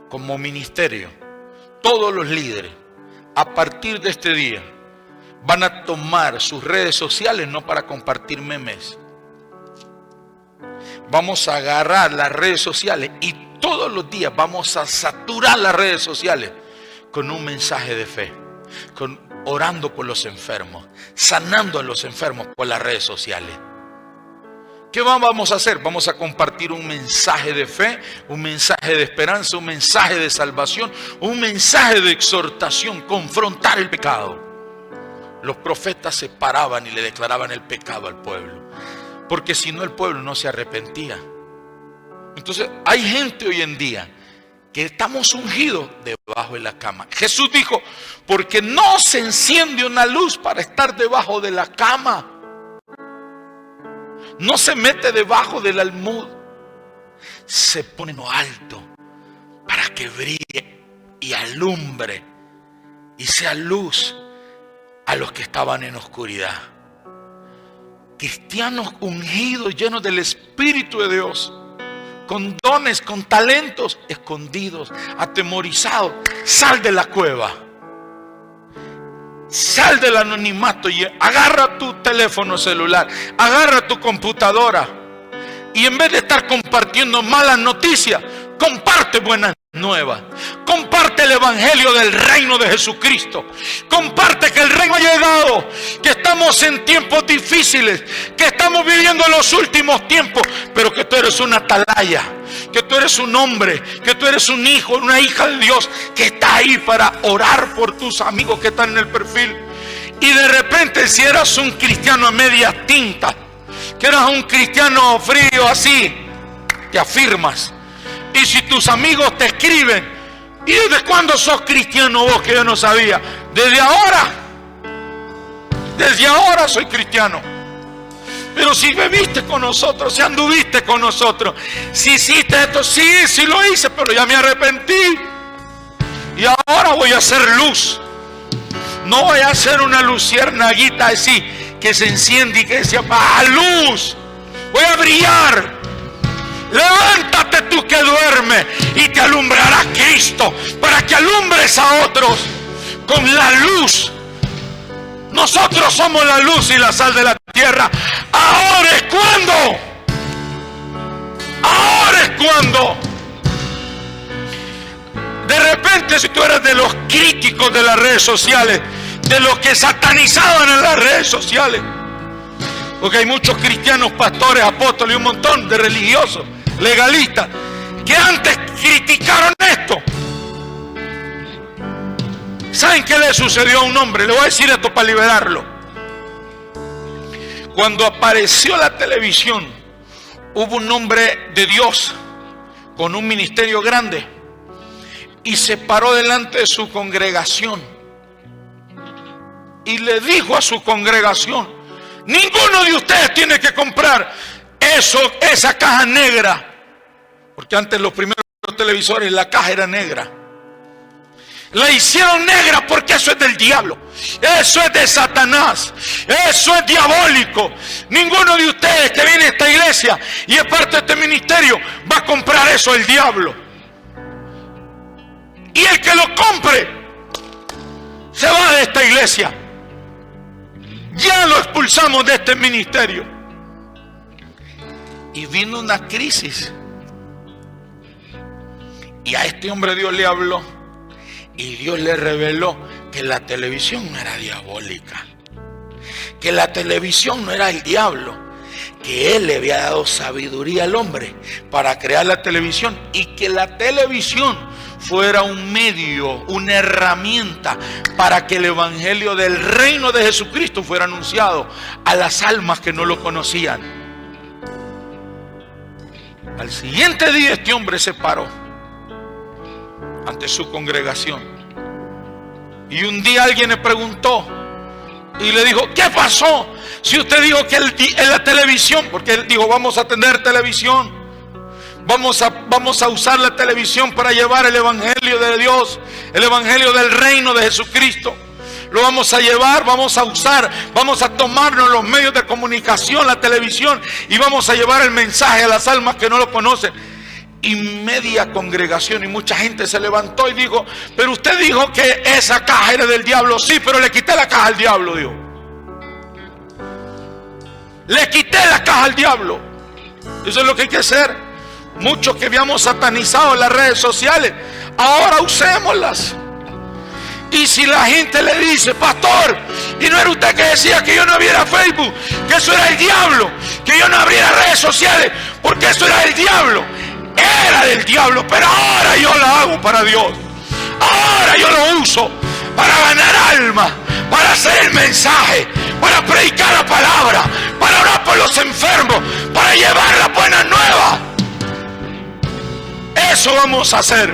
como ministerio. Todos los líderes, a partir de este día, van a tomar sus redes sociales no para compartir memes. Vamos a agarrar las redes sociales y todos los días vamos a saturar las redes sociales con un mensaje de fe, orando por los enfermos, sanando a los enfermos por las redes sociales. ¿Qué vamos a hacer? Vamos a compartir un mensaje de fe, un mensaje de esperanza, un mensaje de salvación, un mensaje de exhortación, confrontar el pecado. Los profetas se paraban y le declaraban el pecado al pueblo, porque si no el pueblo no se arrepentía. Entonces hay gente hoy en día que estamos ungidos debajo de la cama. Jesús dijo: porque no se enciende una luz para estar debajo de la cama. No se mete debajo del almud. Se pone en lo alto para que brille y alumbre y sea luz a los que estaban en oscuridad. Cristianos ungidos, llenos del Espíritu de Dios, con dones, con talentos, escondidos, atemorizados. Sal de la cueva, sal del anonimato y agarra tu teléfono celular, agarra tu computadora y en vez de estar compartiendo malas noticias, comparte buenas nuevas. Comparte el evangelio del reino de Jesucristo. Comparte que el reino ha llegado, que estamos en tiempos difíciles, que estamos viviendo los últimos tiempos, pero que tú eres una atalaya, que tú eres un hombre, que tú eres un hijo, una hija de Dios, que está ahí para orar por tus amigos que están en el perfil. Y de repente, si eras un cristiano a medias tintas, que eras un cristiano frío así, te afirmas. Y si tus amigos te escriben, ¿y desde cuándo sos cristiano vos? Que yo no sabía. Desde ahora soy cristiano. Pero si bebiste con nosotros, si anduviste con nosotros, si hiciste esto, sí lo hice, pero ya me arrepentí. Y ahora voy a hacer luz. No voy a ser una luciernaguita así, que se enciende y que se apaga. ¡Luz! Voy a brillar. Levántate tú que duermes y te alumbrará Cristo para que alumbres a otros con la luz. Nosotros somos la luz y la sal de la tierra. Ahora es cuando. Ahora es cuando. De repente, si tú eres de los críticos de las redes sociales, de los que satanizaban en las redes sociales, porque hay muchos cristianos, pastores, apóstoles y un montón de religiosos, legalistas, que antes criticaron esto. ¿Saben qué le sucedió a un hombre? Le voy a decir esto para liberarlo. Cuando apareció la televisión, hubo un hombre de Dios con un ministerio grande y se paró delante de su congregación y le dijo a su congregación: ninguno de ustedes tiene que comprar esa caja negra. Porque antes los primeros televisores, la caja era negra. La hicieron negra porque eso es del diablo. Eso es de Satanás. Eso es diabólico. Ninguno de ustedes que viene a esta iglesia y es parte de este ministerio va a comprar eso del diablo. Y el que lo compre se va de esta iglesia. Ya lo expulsamos de este ministerio. Y vino una crisis. Y a este hombre Dios le habló. Y Dios le reveló que la televisión no era diabólica. Que la televisión no era el diablo. Que Él le había dado sabiduría al hombre para crear la televisión. Y que la televisión fuera un medio, una herramienta para que el evangelio del reino de Jesucristo fuera anunciado a las almas que no lo conocían. Al siguiente día este hombre se paró ante su congregación y un día alguien le preguntó y le dijo: ¿qué pasó? Si usted dijo que en la televisión, porque él dijo: vamos a tener televisión, vamos a usar la televisión para llevar el evangelio de Dios, el evangelio del reino de Jesucristo. Lo vamos a llevar, vamos a usar, vamos a tomarnos los medios de comunicación, la televisión, y vamos a llevar el mensaje a las almas que no lo conocen. Y media congregación y mucha gente se levantó y dijo: pero usted dijo que esa caja era del diablo. Sí, pero le quité la caja al diablo, dijo. Le quité la caja al diablo. Eso es lo que hay que hacer. Muchos que habíamos satanizado las redes sociales, ahora usémoslas. Y si la gente le dice: pastor, y no era usted que decía que yo no abriera Facebook, que eso era el diablo, que yo no abriera redes sociales porque eso era el diablo. Era del diablo, pero ahora yo la hago para Dios. Ahora yo lo uso para ganar almas, para hacer el mensaje, para predicar la palabra, para orar por los enfermos, para llevar la buena nueva. Eso vamos a hacer.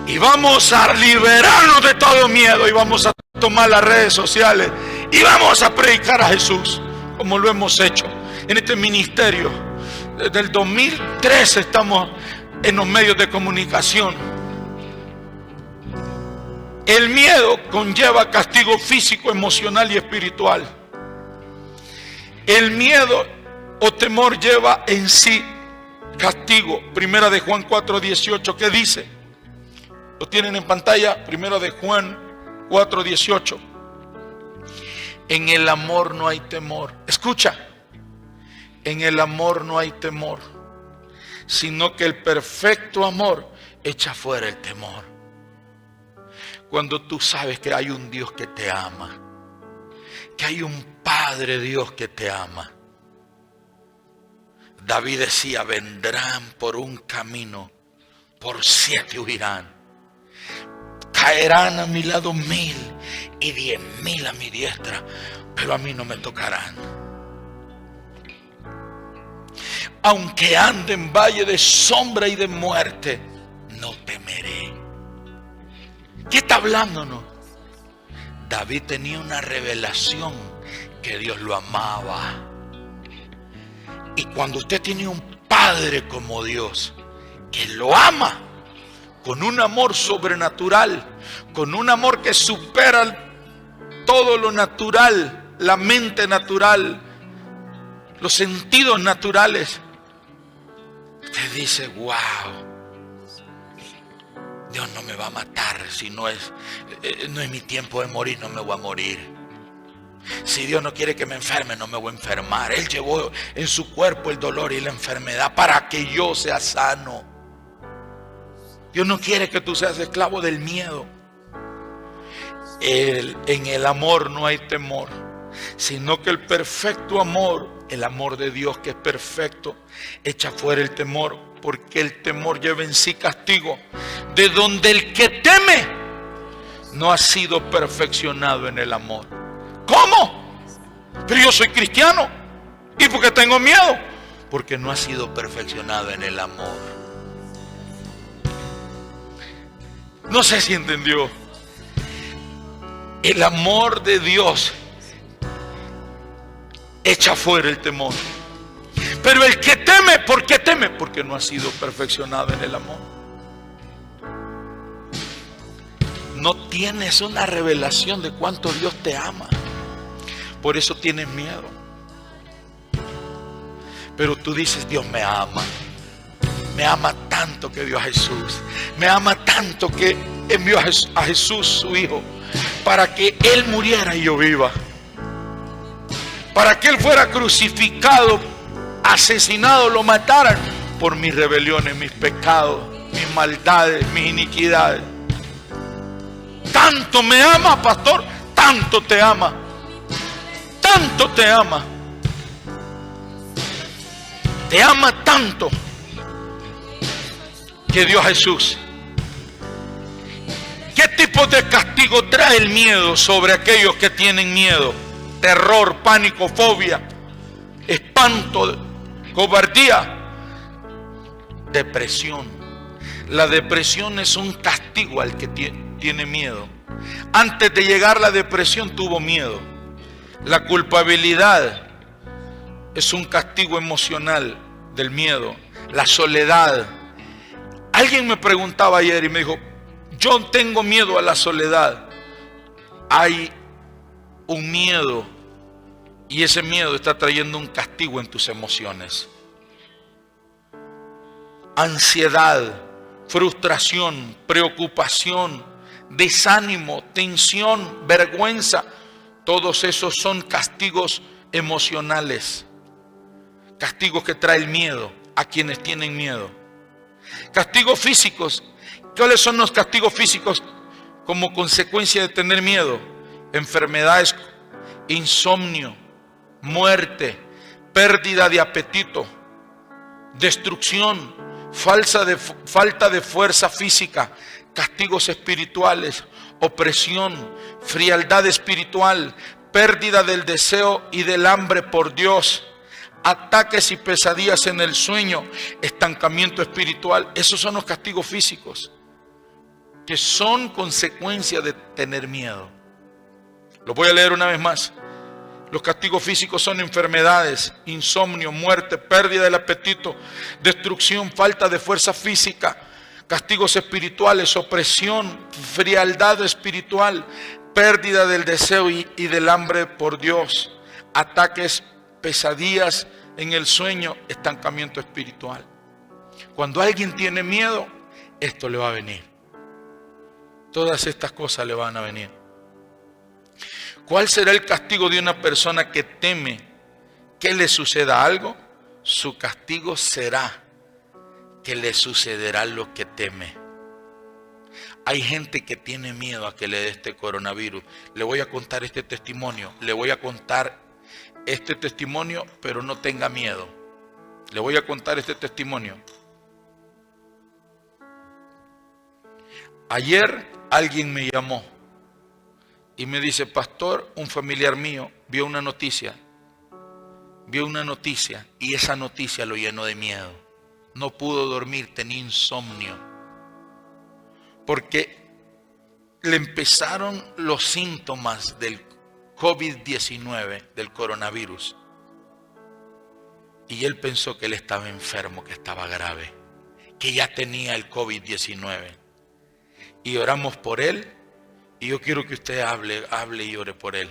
Y vamos a liberarnos de todo miedo y vamos a tomar las redes sociales y vamos a predicar a Jesús como lo hemos hecho en este ministerio. Desde el 2013 estamos en los medios de comunicación. El miedo conlleva castigo físico, emocional y espiritual. El miedo o temor lleva en sí castigo. Primera de Juan 4:18, ¿qué dice? Lo tienen en pantalla. Primera de Juan 4:18. En el amor no hay temor. Escucha. En el amor no hay temor, sino que el perfecto amor echa fuera el temor. Cuando tú sabes que hay un Dios que te ama, que hay un Padre Dios que te ama. David decía, vendrán por un camino, por 7 huirán. Caerán a mi lado 1000 y 10.000 a mi diestra, pero a mí no me tocarán. Aunque ande en valle de sombra y de muerte, no temeré. ¿Qué está hablándonos? David tenía una revelación que Dios lo amaba. Y cuando usted tiene un Padre como Dios, que lo ama, con un amor sobrenatural, con un amor que supera todo lo natural, la mente natural, los sentidos naturales, usted dice, wow, Dios no me va a matar, si no es mi tiempo de morir, no me voy a morir. Si Dios no quiere que me enferme, no me voy a enfermar. Él llevó en su cuerpo el dolor y la enfermedad para que yo sea sano. Dios no quiere que tú seas esclavo del miedo. En el amor no hay temor, sino que el perfecto amor, el amor de Dios que es perfecto, echa fuera el temor, porque el temor lleva en sí castigo, de donde el que teme no ha sido perfeccionado en el amor. ¿Cómo? Pero yo soy cristiano. ¿Y por qué tengo miedo? Porque no ha sido perfeccionado en el amor. No sé si entendió. El amor de Dios echa fuera el temor. Pero el que teme, ¿por qué teme? Porque no ha sido perfeccionado en el amor. No tienes una revelación de cuánto Dios te ama. Por eso tienes miedo. Pero tú dices, Dios me ama. Me ama tanto que dio a Jesús. Me ama tanto que envió a Jesús, su Hijo, para que Él muriera y yo viva. Para que Él fuera crucificado, asesinado, lo mataran por mis rebeliones, mis pecados, mis maldades, mis iniquidades. Tanto me ama, pastor, tanto te ama. Tanto te ama. Te ama tanto que dio a Jesús. ¿Qué tipo de castigo trae el miedo sobre aquellos que tienen miedo? Terror, pánico, fobia, espanto, cobardía, depresión. La depresión es un castigo al que tiene miedo. Antes de llegar la depresión tuvo miedo. La culpabilidad es un castigo emocional del miedo. La soledad. Alguien me preguntaba ayer y me dijo, yo tengo miedo a la soledad. Hay un miedo y ese miedo está trayendo un castigo en tus emociones. Ansiedad, frustración, preocupación, desánimo, tensión, vergüenza. Todos esos son castigos emocionales. Castigos que trae el miedo a quienes tienen miedo. Castigos físicos. ¿Cuáles son los castigos físicos como consecuencia de tener miedo? Enfermedades, insomnio, muerte, pérdida de apetito, destrucción, falta de fuerza física, castigos espirituales, opresión, frialdad espiritual, pérdida del deseo y del hambre por Dios, ataques y pesadillas en el sueño, estancamiento espiritual. Esos son los castigos físicos que son consecuencia de tener miedo. Lo voy a leer una vez más. Los castigos físicos son enfermedades, insomnio, muerte, pérdida del apetito, destrucción, falta de fuerza física. Castigos espirituales, opresión, frialdad espiritual, pérdida del deseo y del hambre por Dios, ataques, pesadillas en el sueño, estancamiento espiritual. Cuando alguien tiene miedo, esto le va a venir. Todas estas cosas le van a venir. ¿Cuál será el castigo de una persona que teme que le suceda algo? Su castigo será que le sucederá lo que teme. Hay gente que tiene miedo a que le dé este coronavirus. Le voy a contar este testimonio. Le voy a contar este testimonio, pero no tenga miedo. Le voy a contar este testimonio. Ayer alguien me llamó y me dice: pastor, un familiar mío vio una noticia y esa noticia lo llenó de miedo. No pudo dormir, tenía insomnio, porque le empezaron los síntomas del COVID-19, del coronavirus. Y él pensó que él estaba enfermo, que estaba grave, que ya tenía el COVID-19. Y oramos por él. Y yo quiero que usted hable y ore por él.